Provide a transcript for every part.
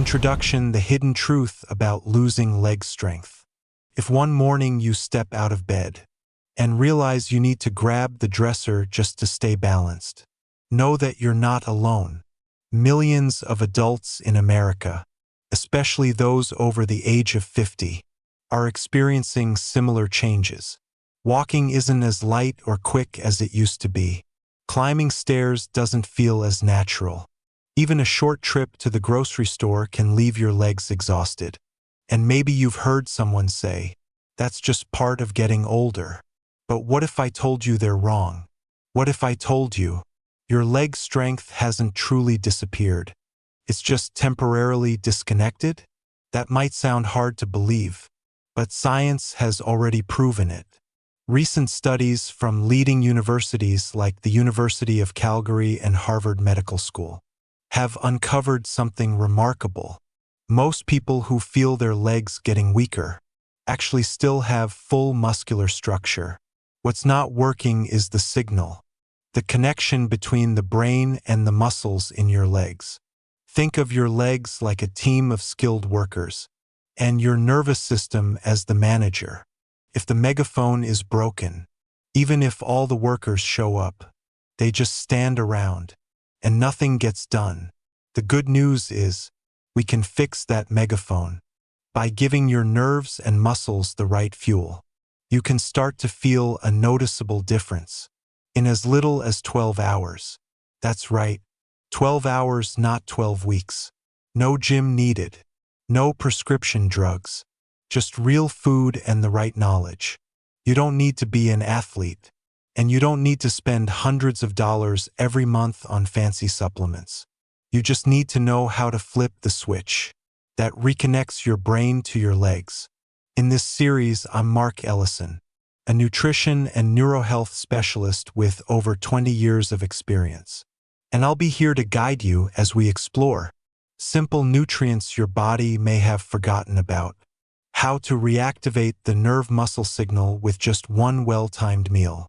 Introduction: the hidden truth about losing leg strength. If one morning you step out of bed and realize you need to grab the dresser just to stay balanced, know that you're not alone. Millions of adults in America, especially those over the age of 50, are experiencing similar changes. Walking isn't as light or quick as it used to be. Climbing stairs doesn't feel as natural. Even a short trip to the grocery store can leave your legs exhausted. And maybe you've heard someone say, "That's just part of getting older." But what if I told you they're wrong? What if I told you your leg strength hasn't truly disappeared? It's just temporarily disconnected? That might sound hard to believe, but science has already proven it. Recent studies from leading universities like the University of Calgary and Harvard Medical School have uncovered something remarkable. Most people who feel their legs getting weaker actually still have full muscular structure. What's not working is the signal, the connection between the brain and the muscles in your legs. Think of your legs like a team of skilled workers, and your nervous system as the manager. If the megaphone is broken, even if all the workers show up, they just stand around, and nothing gets done. The good news is, we can fix that megaphone. By giving your nerves and muscles the right fuel, you can start to feel a noticeable difference in as little as 12 hours. That's right, 12 hours, not 12 weeks. No gym needed, no prescription drugs, just real food and the right knowledge. You don't need to be an athlete, and you don't need to spend hundreds of dollars every month on fancy supplements. You just need to know how to flip the switch that reconnects your brain to your legs. In this series, I'm Mark Ellison, a nutrition and neurohealth specialist with over 20 years of experience. And I'll be here to guide you as we explore simple nutrients your body may have forgotten about, how to reactivate the nerve muscle signal with just one well-timed meal,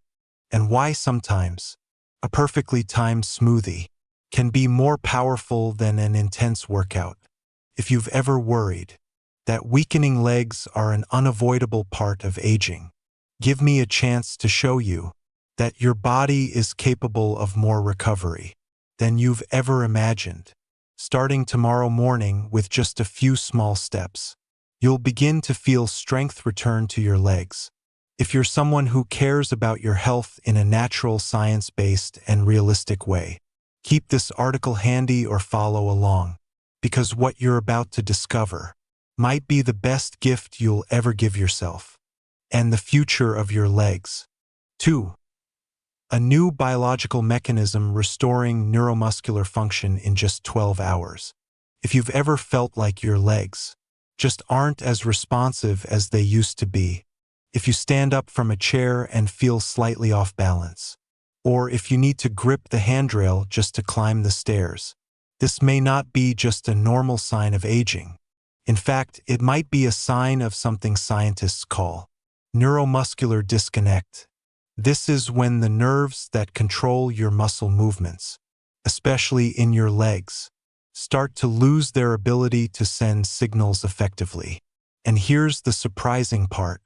and why sometimes a perfectly timed smoothie can be more powerful than an intense workout. If you've ever worried that weakening legs are an unavoidable part of aging, give me a chance to show you that your body is capable of more recovery than you've ever imagined. Starting tomorrow morning with just a few small steps, you'll begin to feel strength return to your legs. If you're someone who cares about your health in a natural, science-based, and realistic way, keep this article handy or follow along, because what you're about to discover might be the best gift you'll ever give yourself and the future of your legs. 2. A new biological mechanism restoring neuromuscular function in just 12 hours. If you've ever felt like your legs just aren't as responsive as they used to be, if you stand up from a chair and feel slightly off balance, or if you need to grip the handrail just to climb the stairs, this may not be just a normal sign of aging. In fact, it might be a sign of something scientists call neuromuscular disconnect. This is when the nerves that control your muscle movements, especially in your legs, start to lose their ability to send signals effectively. And here's the surprising part.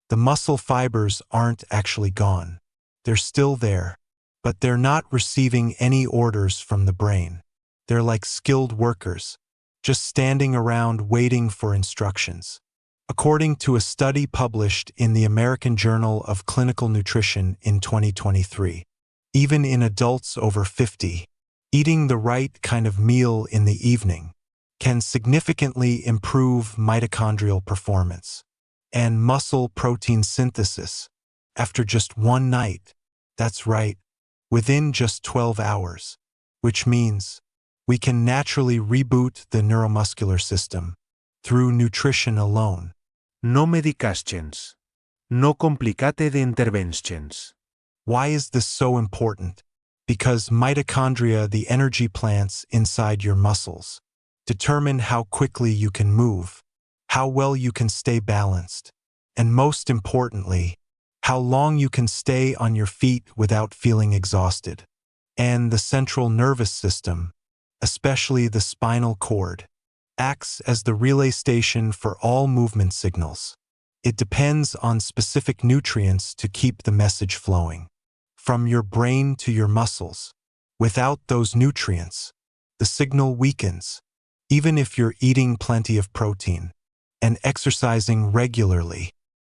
The muscle fibers aren't actually gone. They're still there, but they're not receiving any orders from the brain. They're like skilled workers, just standing around waiting for instructions. According to a study published in the American Journal of Clinical Nutrition in 2023, even in adults over 50, eating the right kind of meal in the evening can significantly improve mitochondrial performance and muscle protein synthesis after just one night. That's right, within just 12 hours, which means we can naturally reboot the neuromuscular system through nutrition alone. No medications. No complicate de interventions. Why is this so important? Because mitochondria, the energy plants inside your muscles, determine how quickly you can move, how well you can stay balanced, and most importantly, how long you can stay on your feet without feeling exhausted. And the central nervous system, especially the spinal cord, acts as the relay station for all movement signals. It depends on specific nutrients to keep the message flowing, from your brain to your muscles. Without those nutrients, the signal weakens, even if you're eating plenty of protein and exercising regularly.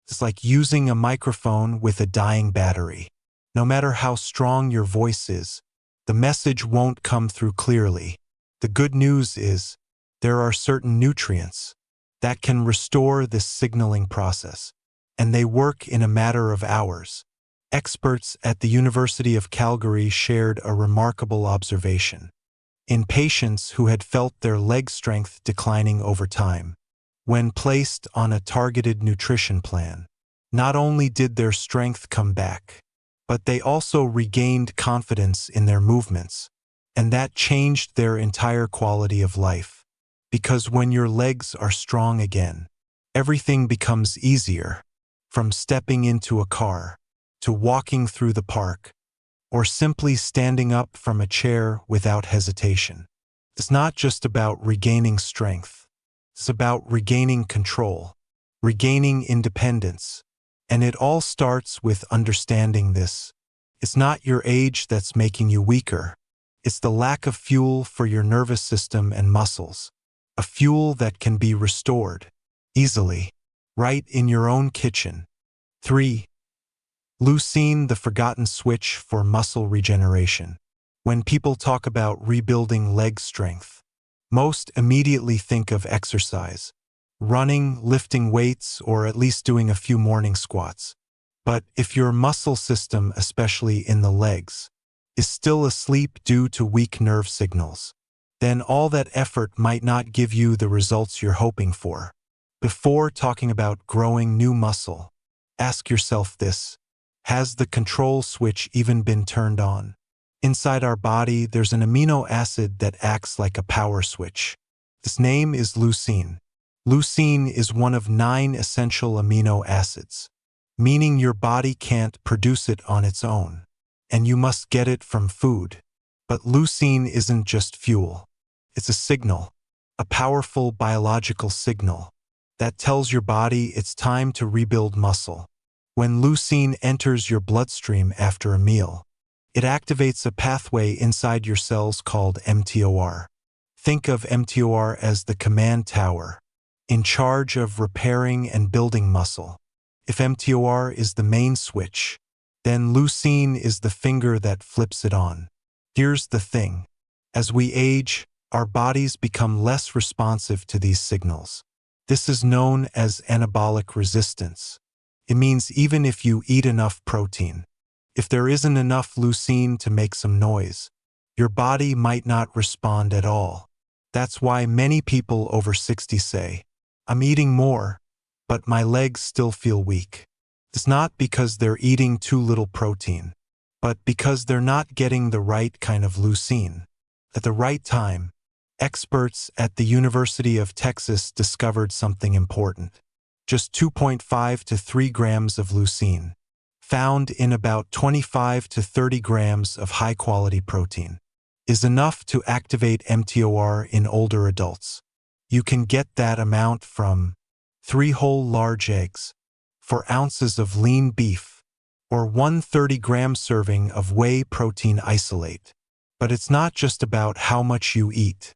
It's like using a microphone with a dying battery. No matter how strong your voice is, the message won't come through clearly. The good news is, there are certain nutrients that can restore this signaling process, and they work in a matter of hours. Experts at the University of Calgary shared a remarkable observation. In patients who had felt their leg strength declining over time, when placed on a targeted nutrition plan, not only did their strength come back, but they also regained confidence in their movements, and that changed their entire quality of life. Because when your legs are strong again, everything becomes easier, from stepping into a car, to walking through the park, or simply standing up from a chair without hesitation. It's not just about regaining strength. It's about regaining control, regaining independence. And it all starts with understanding this. It's not your age that's making you weaker. It's the lack of fuel for your nervous system and muscles. A fuel that can be restored easily, right in your own kitchen. 3. Leucine, the forgotten switch for muscle regeneration. When people talk about rebuilding leg strength, most immediately think of exercise, running, lifting weights, or at least doing a few morning squats. But if your muscle system, especially in the legs, is still asleep due to weak nerve signals, then all that effort might not give you the results you're hoping for. Before talking about growing new muscle, ask yourself this: has the control switch even been turned on? Inside our body, there's an amino acid that acts like a power switch. This name is leucine. Leucine is one of 9 essential amino acids, meaning your body can't produce it on its own, and you must get it from food. But leucine isn't just fuel. It's a signal, a powerful biological signal, that tells your body it's time to rebuild muscle. When leucine enters your bloodstream after a meal, it activates a pathway inside your cells called mTOR. Think of mTOR as the command tower, in charge of repairing and building muscle. If mTOR is the main switch, then leucine is the finger that flips it on. Here's the thing: as we age, our bodies become less responsive to these signals. This is known as anabolic resistance. It means even if you eat enough protein, if there isn't enough leucine to make some noise, your body might not respond at all. That's why many people over 60 say, "I'm eating more, but my legs still feel weak." It's not because they're eating too little protein, but because they're not getting the right kind of leucine at the right time. Experts at the University of Texas discovered something important. Just 2.5 to 3 grams of leucine, found in about 25 to 30 grams of high-quality protein, is enough to activate mTOR in older adults. You can get that amount from 3 whole large eggs, 4 ounces of lean beef, or 1 30-gram serving of whey protein isolate. But it's not just about how much you eat.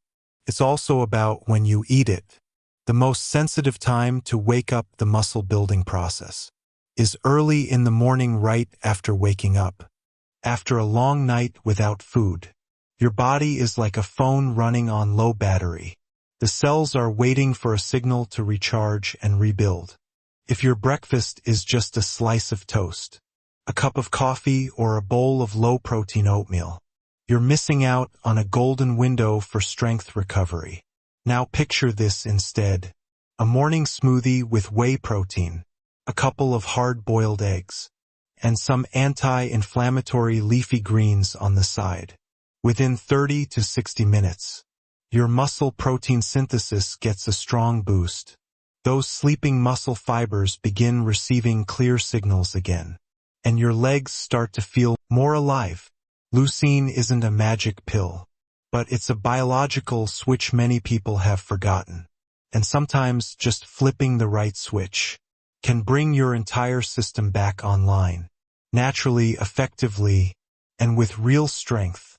It's also about when you eat it. The most sensitive time to wake up the muscle-building process is early in the morning, right after waking up. After a long night without food, your body is like a phone running on low battery. The cells are waiting for a signal to recharge and rebuild. If your breakfast is just a slice of toast, a cup of coffee, or a bowl of low-protein oatmeal, you're missing out on a golden window for strength recovery. Now picture this instead: a morning smoothie with whey protein, a couple of hard-boiled eggs, and some anti-inflammatory leafy greens on the side. Within 30 to 60 minutes, your muscle protein synthesis gets a strong boost. Those sleeping muscle fibers begin receiving clear signals again, and your legs start to feel more alive. Leucine isn't a magic pill. but it's a biological switch many people have forgotten. And sometimes just flipping the right switch can bring your entire system back online, naturally, effectively, and with real strength.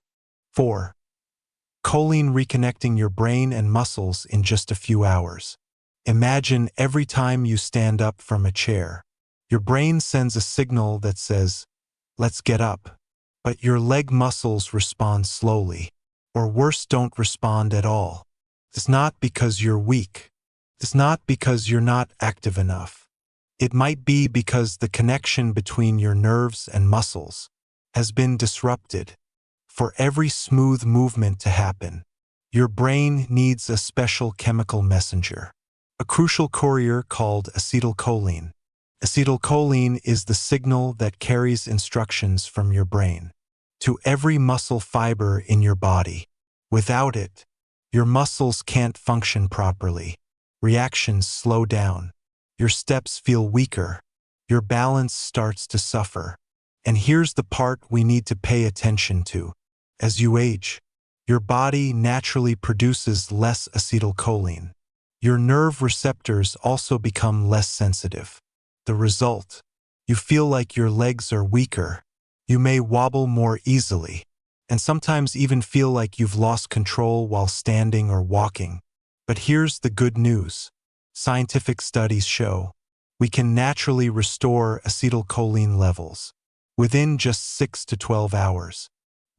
4. Choline reconnecting your brain and muscles in just a few hours. Imagine every time you stand up from a chair, your brain sends a signal that says, "Let's get up." But your leg muscles respond slowly, or worse, don't respond at all. It's not because you're weak. It's not because you're not active enough. It might be because the connection between your nerves and muscles has been disrupted. For every smooth movement to happen, your brain needs a special chemical messenger, a crucial courier called acetylcholine. Acetylcholine is the signal that carries instructions from your brain to every muscle fiber in your body. Without it, your muscles can't function properly. Reactions slow down. Your steps feel weaker. Your balance starts to suffer. And here's the part we need to pay attention to. As you age, your body naturally produces less acetylcholine. Your nerve receptors also become less sensitive. The result: you feel like your legs are weaker. You may wobble more easily, and sometimes even feel like you've lost control while standing or walking. But here's the good news. Scientific studies show we can naturally restore acetylcholine levels within just 6 to 12 hours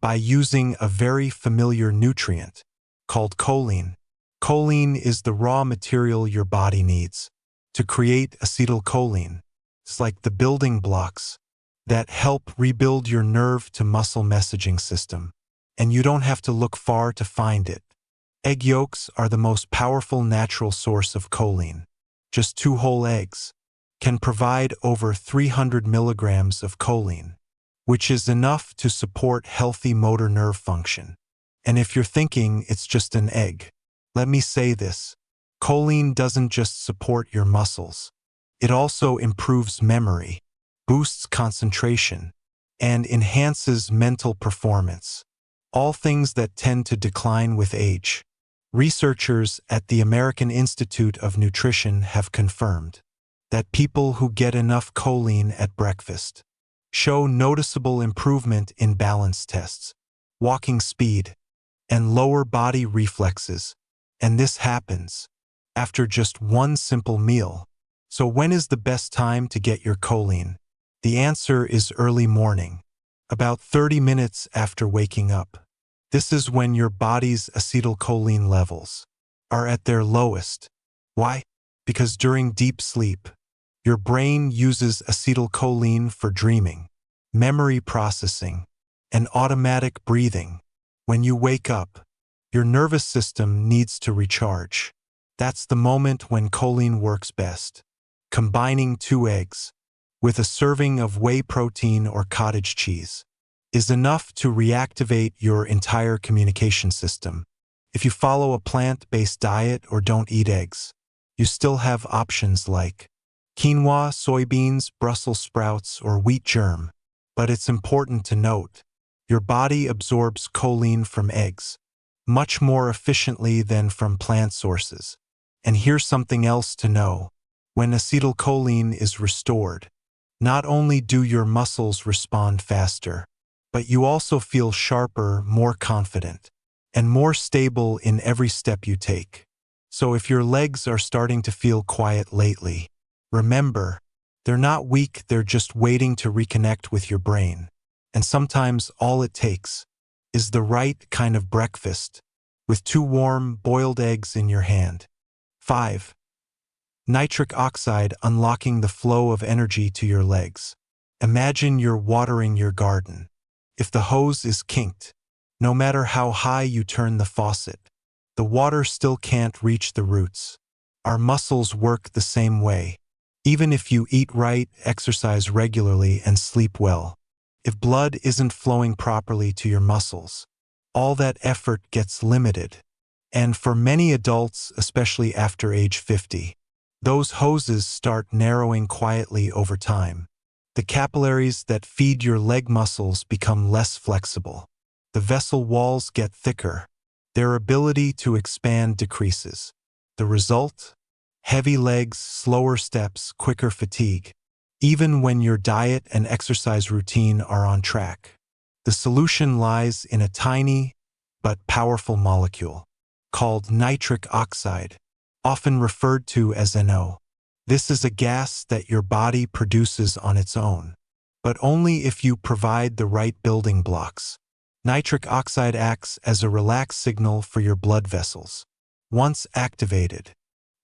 by using a very familiar nutrient called choline. Choline is the raw material your body needs to create acetylcholine. It's like the building blocks that help rebuild your nerve to muscle messaging system. And you don't have to look far to find it. Egg yolks are the most powerful natural source of choline. Just 2 whole eggs can provide over 300 milligrams of choline, which is enough to support healthy motor nerve function. And if you're thinking it's just an egg, let me say this. Choline doesn't just support your muscles. It also improves memory, boosts concentration, and enhances mental performance. All things that tend to decline with age. Researchers at the American Institute of Nutrition have confirmed that people who get enough choline at breakfast show noticeable improvement in balance tests, walking speed, and lower body reflexes. And this happens after just one simple meal. So when is the best time to get your choline? The answer is early morning, about 30 minutes after waking up. This is when your body's acetylcholine levels are at their lowest. Why? Because during deep sleep, your brain uses acetylcholine for dreaming, memory processing, and automatic breathing. When you wake up, your nervous system needs to recharge. That's the moment when choline works best. Combining 2 eggs with a serving of whey protein or cottage cheese is enough to reactivate your entire communication system. If you follow a plant-based diet or don't eat eggs, you still have options like quinoa, soybeans, Brussels sprouts, or wheat germ. But it's important to note, your body absorbs choline from eggs much more efficiently than from plant sources. And here's something else to know. When acetylcholine is restored, not only do your muscles respond faster, but you also feel sharper, more confident, and more stable in every step you take. So if your legs are starting to feel quiet lately, remember, they're not weak, they're just waiting to reconnect with your brain. And sometimes all it takes is the right kind of breakfast with 2 warm, boiled eggs in your hand. 5. Nitric oxide unlocking the flow of energy to your legs. Imagine you're watering your garden. If the hose is kinked, no matter how high you turn the faucet, the water still can't reach the roots. Our muscles work the same way. Even if you eat right, exercise regularly, and sleep well, if blood isn't flowing properly to your muscles, all that effort gets limited. And for many adults, especially after age 50, those hoses start narrowing quietly over time. The capillaries that feed your leg muscles become less flexible. The vessel walls get thicker, their ability to expand decreases. The result? Heavy legs, slower steps, quicker fatigue, even when your diet and exercise routine are on track. The solution lies in a tiny but powerful molecule called nitric oxide, often referred to as NO. This is a gas that your body produces on its own, but only if you provide the right building blocks. Nitric oxide acts as a relax signal for your blood vessels. Once activated,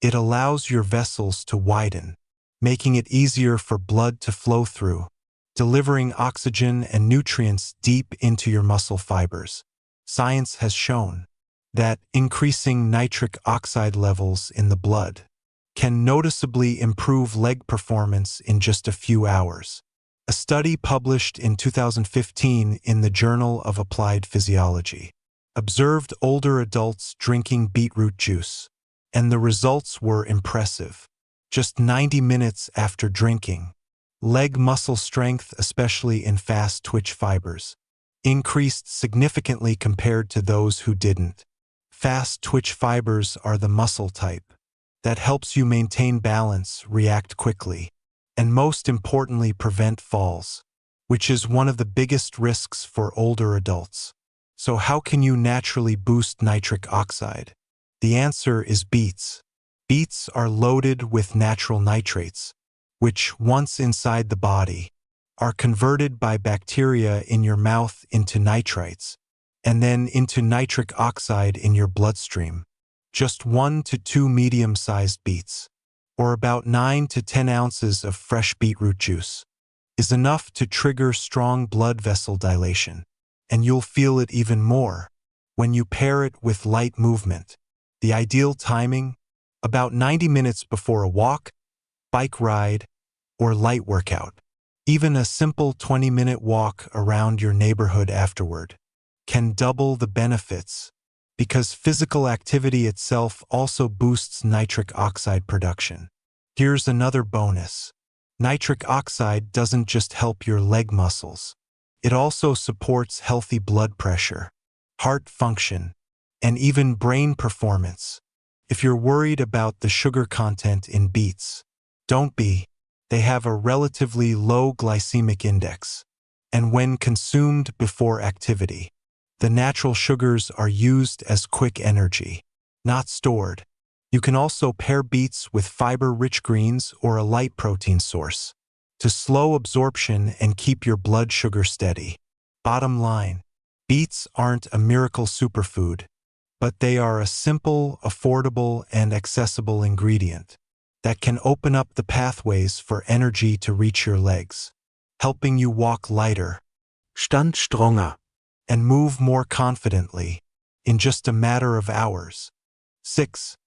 it allows your vessels to widen, making it easier for blood to flow through, delivering oxygen and nutrients deep into your muscle fibers. Science has shown that increasing nitric oxide levels in the blood can noticeably improve leg performance in just a few hours. A study published in 2015 in the Journal of Applied Physiology observed older adults drinking beetroot juice, and the results were impressive. Just 90 minutes after drinking, leg muscle strength, especially in fast twitch fibers, increased significantly compared to those who didn't. Fast twitch fibers are the muscle type that helps you maintain balance, react quickly, and most importantly prevent falls, which is one of the biggest risks for older adults. So how can you naturally boost nitric oxide? The answer is beets. Beets are loaded with natural nitrates, which, once inside the body, are converted by bacteria in your mouth into nitrites, and then into nitric oxide in your bloodstream. Just 1 to 2 medium-sized beets, or about 9 to 10 ounces of fresh beetroot juice, is enough to trigger strong blood vessel dilation, and you'll feel it even more when you pair it with light movement. The ideal timing? About 90 minutes before a walk, bike ride, or light workout. Even a simple 20-minute walk around your neighborhood afterward can double the benefits, because physical activity itself also boosts nitric oxide production. Here's another bonus. Nitric oxide doesn't just help your leg muscles. It also supports healthy blood pressure, heart function, and even brain performance. If you're worried about the sugar content in beets, don't be. They have a relatively low glycemic index, and when consumed before activity, the natural sugars are used as quick energy, not stored. You can also pair beets with fiber-rich greens or a light protein source to slow absorption and keep your blood sugar steady. Bottom line, beets aren't a miracle superfood, but they are a simple, affordable, and accessible ingredient that can open up the pathways for energy to reach your legs, helping you walk lighter, stand stronger, and move more confidently in just a matter of hours. 6.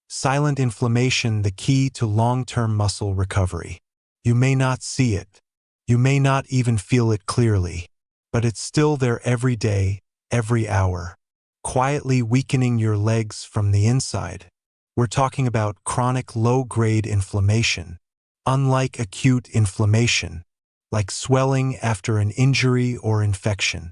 Silent inflammation, the key to long-term muscle recovery. You may not see it. You may not even feel it clearly, but it's still there every day, every hour, quietly weakening your legs from the inside. We're talking about chronic low-grade inflammation, unlike acute inflammation, like swelling after an injury or infection.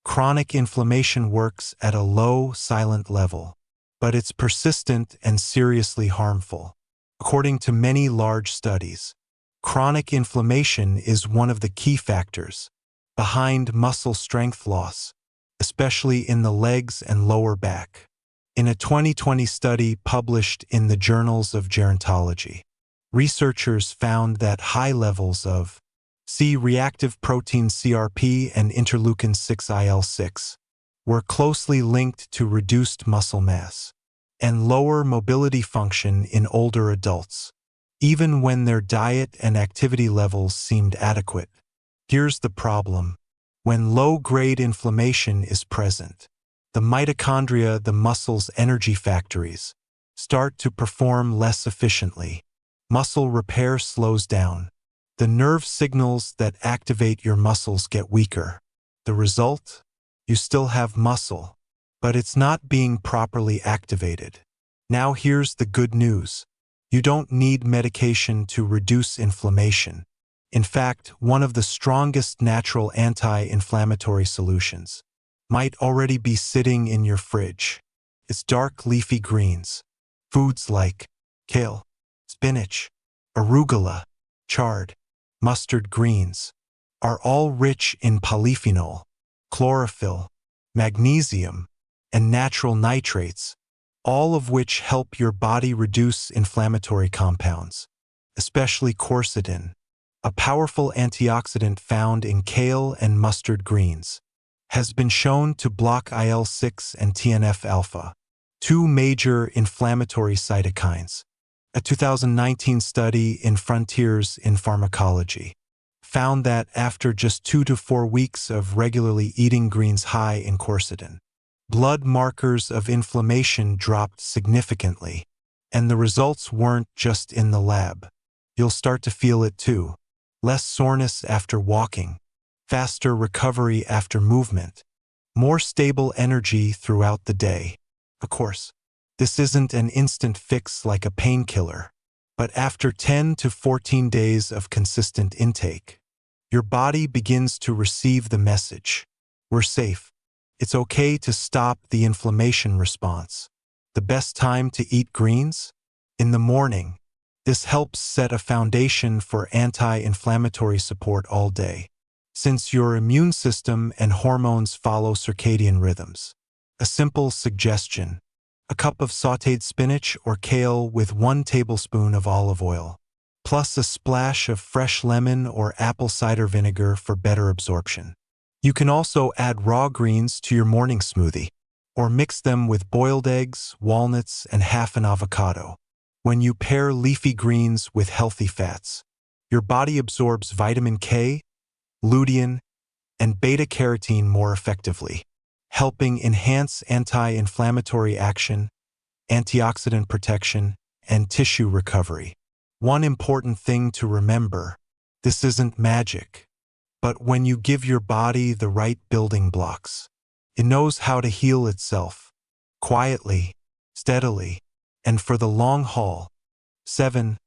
Chronic inflammation works at a low, silent level, but it's persistent and seriously harmful. According to many large studies, chronic inflammation is one of the key factors behind muscle strength loss, especially in the legs and lower back. In a 2020 study published in the Journals of Gerontology, researchers found that high levels of C-reactive protein CRP and interleukin-6 IL-6 were closely linked to reduced muscle mass and lower mobility function in older adults, even when their diet and activity levels seemed adequate. Here's the problem. When low-grade inflammation is present, the mitochondria, the muscle's energy factories, start to perform less efficiently. Muscle repair slows down. The nerve signals that activate your muscles get weaker. The result? You still have muscle, but it's not being properly activated. Now here's the good news. You don't need medication to reduce inflammation. In fact, one of the strongest natural anti-inflammatory solutions might already be sitting in your fridge. is dark leafy greens. Foods like kale, spinach, arugula, chard, mustard greens are all rich in polyphenol, chlorophyll, magnesium, and natural nitrates, all of which help your body reduce inflammatory compounds, especially quercetin, a powerful antioxidant found in kale and mustard greens, has been shown to block IL-6 and TNF-alpha, two major inflammatory cytokines. A 2019 study in Frontiers in Pharmacology found that after just 2 to 4 weeks of regularly eating greens high in quercetin, blood markers of inflammation dropped significantly, and the results weren't just in the lab. You'll start to feel it too. Less soreness after walking, faster recovery after movement, more stable energy throughout the day. Of course, this isn't an instant fix like a painkiller, but after 10 to 14 days of consistent intake, your body begins to receive the message. We're safe. It's okay to stop the inflammation response. The best time to eat greens? In the morning. This helps set a foundation for anti-inflammatory support all day, since your immune system and hormones follow circadian rhythms. A simple suggestion: a cup of sautéed spinach or kale with 1 tablespoon of olive oil, plus a splash of fresh lemon or apple cider vinegar for better absorption. You can also add raw greens to your morning smoothie, or mix them with boiled eggs, walnuts, and half an avocado. When you pair leafy greens with healthy fats, your body absorbs vitamin K, lutein, and beta-carotene more effectively, helping enhance anti-inflammatory action, antioxidant protection, and tissue recovery. One important thing to remember: this isn't magic, but when you give your body the right building blocks, it knows how to heal itself, quietly, steadily, and for the long haul. 7.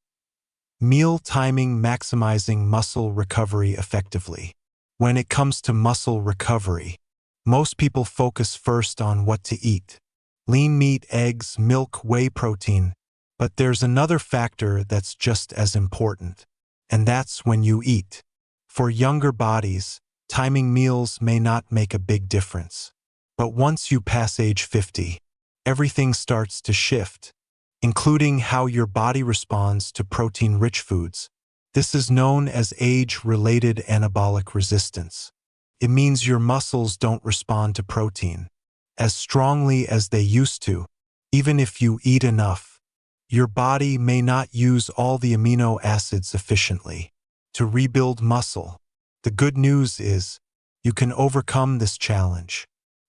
Meal timing: maximizing muscle recovery effectively. When it comes to muscle recovery, most people focus first on what to eat: lean meat, eggs, milk, whey protein. But there's another factor that's just as important, and that's when you eat. For younger bodies, timing meals may not make a big difference. But once you pass age 50, everything starts to shift, including how your body responds to protein-rich foods. This is known as age-related anabolic resistance. It means your muscles don't respond to protein as strongly as they used to. Even if you eat enough, your body may not use all the amino acids efficiently to rebuild muscle. The good news is, you can overcome this challenge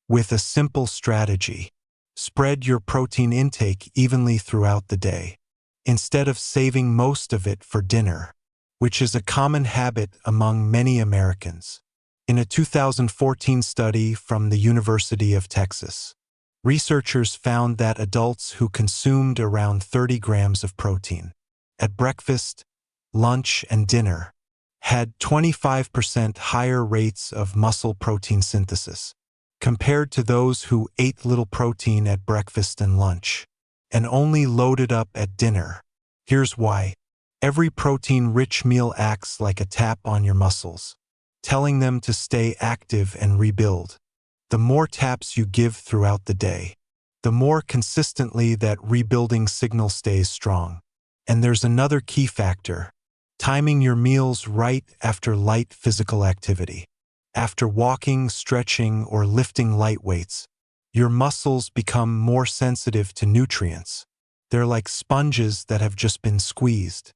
with a simple strategy. Spread your protein intake evenly throughout the day, instead of saving most of it for dinner, which is a common habit among many Americans. In a 2014 study from the University of Texas, researchers found that adults who consumed around 30 grams of protein at breakfast, lunch, and dinner had 25% higher rates of muscle protein synthesis compared to those who ate little protein at breakfast and lunch and only loaded up at dinner. Here's why. Every protein-rich meal acts like a tap on your muscles, telling them to stay active and rebuild. The more taps you give throughout the day, the more consistently that rebuilding signal stays strong. And there's another key factor: timing your meals right after light physical activity. After walking, stretching, or lifting light weights, your muscles become more sensitive to nutrients. They're like sponges that have just been squeezed,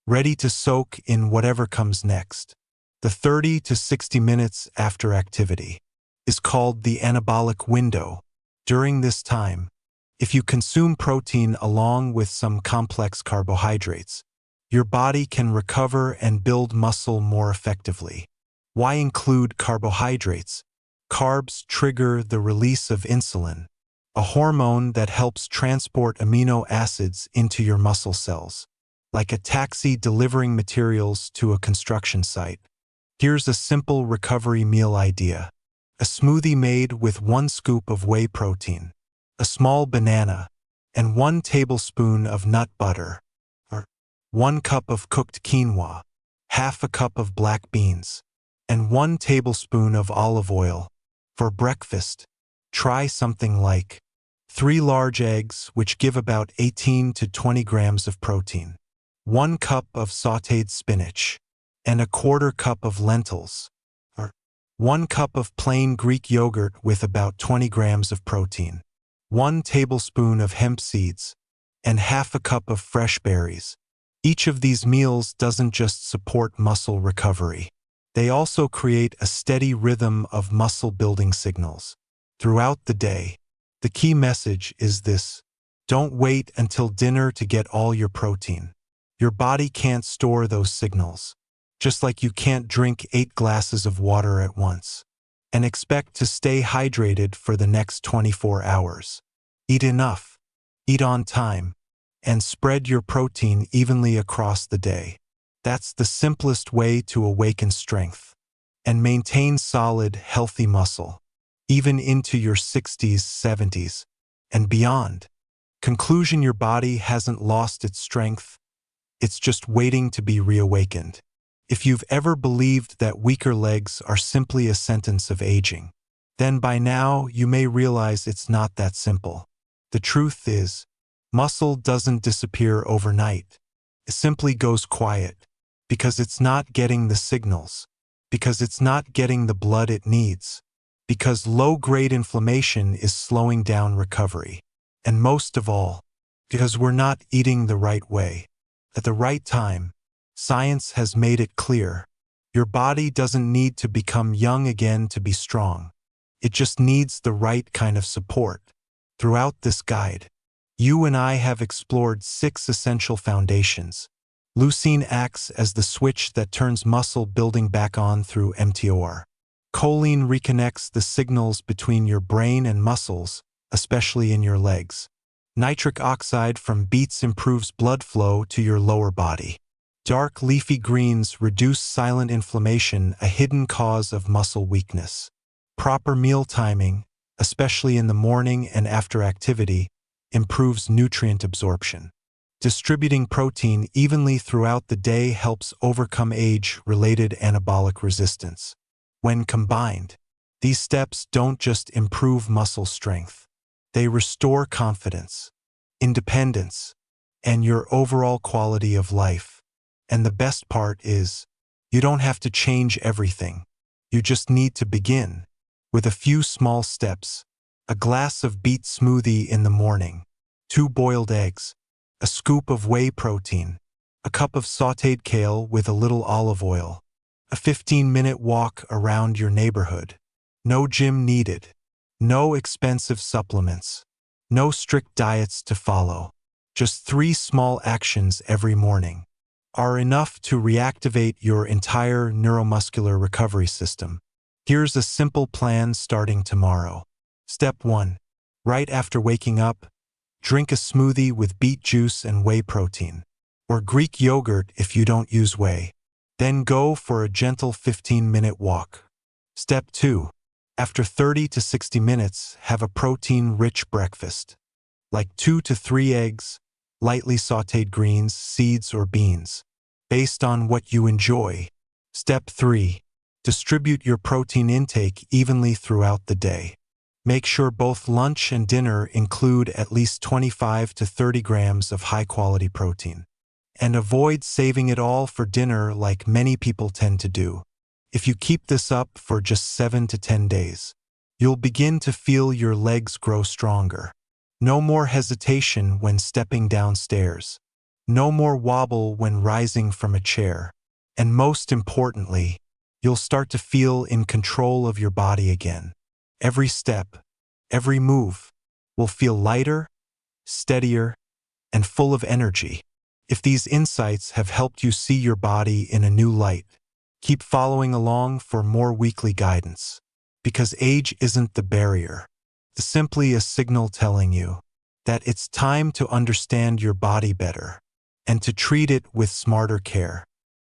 ready to soak in whatever comes next. The 30 to 60 minutes after activity is called the anabolic window. During this time, if you consume protein along with some complex carbohydrates, your body can recover and build muscle more effectively. Why include carbohydrates? Carbs trigger the release of insulin, a hormone that helps transport amino acids into your muscle cells, like a taxi delivering materials to a construction site. Here's a simple recovery meal idea: a smoothie made with 1 scoop of whey protein, a small banana, and 1 tablespoon of nut butter, or 1 cup of cooked quinoa, half a cup of black beans, and 1 tablespoon of olive oil. For breakfast, try something like 3 large eggs, which give about 18 to 20 grams of protein, 1 cup of sautéed spinach, and a 1/4 cup of lentils, or 1 cup of plain Greek yogurt with about 20 grams of protein, 1 tablespoon of hemp seeds, and half a cup of fresh berries. Each of these meals doesn't just support muscle recovery. They also create a steady rhythm of muscle-building signals. Throughout the day, the key message is this: don't wait until dinner to get all your protein. Your body can't store those signals, just like you can't drink 8 glasses of water at once and expect to stay hydrated for the next 24 hours. Eat enough, eat on time, and spread your protein evenly across the day. That's the simplest way to awaken strength and maintain solid, healthy muscle, even into your 60s, 70s, and beyond. Conclusion: your body hasn't lost its strength. It's just waiting to be reawakened. If you've ever believed that weaker legs are simply a sentence of aging, then by now you may realize it's not that simple. The truth is, muscle doesn't disappear overnight. It simply goes quiet because it's not getting the signals, because it's not getting the blood it needs, because low-grade inflammation is slowing down recovery, and most of all, because we're not eating the right way, at the right time. Science has made it clear. Your body doesn't need to become young again to be strong. It just needs the right kind of support. Throughout this guide, you and I have explored 6 essential foundations. Leucine acts as the switch that turns muscle building back on through mTOR. Choline reconnects the signals between your brain and muscles, especially in your legs. Nitric oxide from beets improves blood flow to your lower body. Dark leafy greens reduce silent inflammation, a hidden cause of muscle weakness. Proper meal timing, especially in the morning and after activity, improves nutrient absorption. Distributing protein evenly throughout the day helps overcome age-related anabolic resistance. When combined, these steps don't just improve muscle strength. They restore confidence, independence, and your overall quality of life. And the best part is, you don't have to change everything. You just need to begin with a few small steps: a glass of beet smoothie in the morning, 2 boiled eggs, a scoop of whey protein, a cup of sautéed kale with a little olive oil, a 15-minute walk around your neighborhood. No gym needed, no expensive supplements, no strict diets to follow. Just 3 small actions every morning are enough to reactivate your entire neuromuscular recovery system. Here's a simple plan starting tomorrow. Step 1. Right after waking up, drink a smoothie with beet juice and whey protein, or Greek yogurt if you don't use whey. Then go for a gentle 15-minute walk. Step 2. After 30 to 60 minutes, have a protein-rich breakfast, like 2 to 3 eggs, lightly sautéed greens, seeds, or beans, based on what you enjoy. Step 3. Distribute your protein intake evenly throughout the day. Make sure both lunch and dinner include at least 25 to 30 grams of high-quality protein. And avoid saving it all for dinner like many people tend to do. If you keep this up for just 7 to 10 days, you'll begin to feel your legs grow stronger. No more hesitation when stepping downstairs. No more wobble when rising from a chair. And most importantly, you'll start to feel in control of your body again. Every step, every move will feel lighter, steadier, and full of energy. If these insights have helped you see your body in a new light, keep following along for more weekly guidance. Because age isn't the barrier. It's simply a signal telling you that it's time to understand your body better and to treat it with smarter care.